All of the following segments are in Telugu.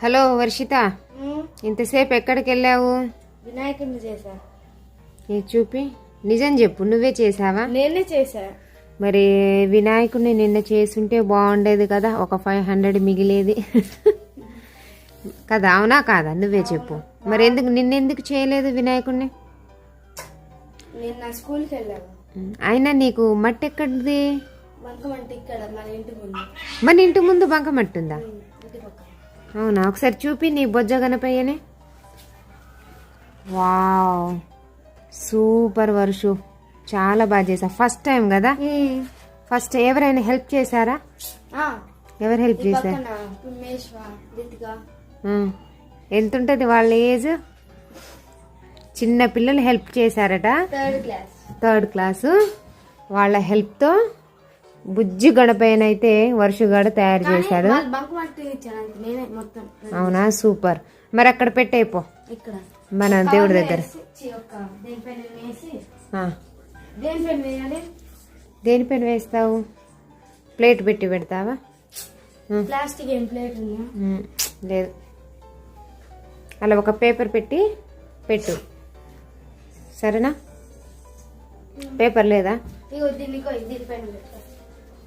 హలో వర్షిత, ఇంతసేపు ఎక్కడికి వెళ్ళావు? వినాయకుడిని చేసా. చూపి, నిజం చెప్పు, నువ్వే చేసావా? నేనే చేసా. మరి వినాయకుడిని నిన్న చేసుంటే బాగుండేది కదా, ఒక 500 మిగిలేది కదా, అవునా కాదా? నువ్వే చెప్పు. మరి నిన్నెందుకు చేయలేదు వినాయకుడిని? నిన్న స్కూల్కి వెళ్ళాను. అయినా నీకు మట్టి ఎక్కడిది? బంకమట్టి ఇక్కడ మన ఇంటి ముందు. మన ఇంటి ముందు బంకమట్టి ఉందా? ఇంటి పక్క. అవునా, ఒకసారి చూపి నీ బొజ్జ గణపయ్యని. వావ్, సూపర్ వర్షు, చాలా బాగా చేసా. ఫస్ట్ టైం కదా? ఫస్ట్ ఎవరైనా హెల్ప్ చేశారా? ఎవరు హెల్ప్ చేశారు? ఎంత ఉంటుంది వాళ్ళ ఏజ్? చిన్న పిల్లలు హెల్ప్ చేశారట. థర్డ్ క్లాసు వాళ్ళ హెల్ప్తో బుజ్జి గణపయ్యనైతే వర్షగాడు తయారు చేశాడు. అవునా, సూపర్. మరి అక్కడ పెట్టేపో, మన దేవుడి దగ్గర. దేనిపైన వేస్తావు? ప్లేట్ పెట్టి పెడతావా? ప్లాస్టిక్ ప్లేట్ లేదు, అలా ఒక పేపర్ పెట్టి పెట్టు, సరేనా? పేపర్ లేదా?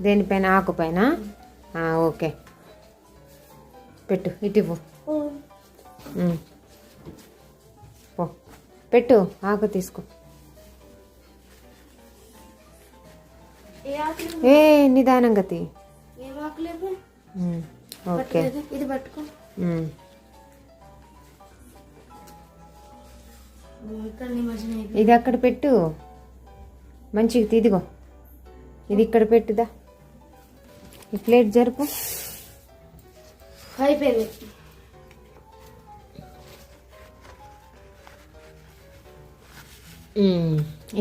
దేనిపైన? ఆకుపైన. ఓకే, పెట్టు. ఇటు పో, పెట్టు. ఆకు తీసుకో. ఏ నిదానంగా తీ. ఓకే, ఇది పట్టుకో. ఇది అక్కడ పెట్టు, మంచిగా తీదిగో. ఇది ఇక్కడ పెట్టుదా. ఈ ప్లేట్ జరుపు. అయిపోయింది.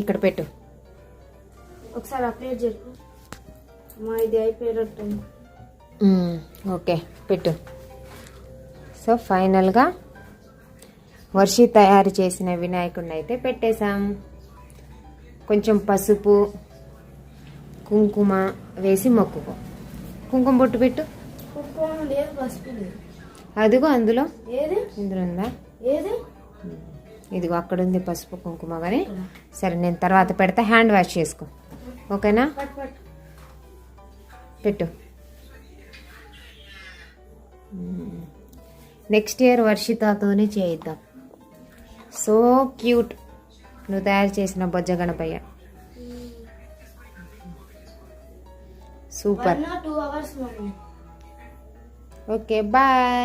ఇక్కడ పెట్టు. ఒకసారి ఆ ప్లేట్ జరుపు. మా ఇది అయిపోయినట్టు. ఓకే, పెట్టు. సో ఫైనల్గా వర్షి తయారు చేసిన వినాయకుడిని అయితే పెట్టేశాం. కొంచెం పసుపు కుంకుమ వేసి మొక్కుకో. కుంకుమ బొట్టు పెట్టు. అదిగో అందులో. ఇందులో ఉందా? ఇదిగో అక్కడ ఉంది పసుపు కుంకుమ. కానీ సరే, నేను తర్వాత పెడతా. హ్యాండ్ వాష్ చేసుకో, ఓకేనా? పెట్టు. నెక్స్ట్ ఇయర్ వర్షితతోనే చేయిద్దాం. సో క్యూట్, నువ్వు తయారు చేసిన బొజ్జ Ganapayya. Super hours. Okay, bye.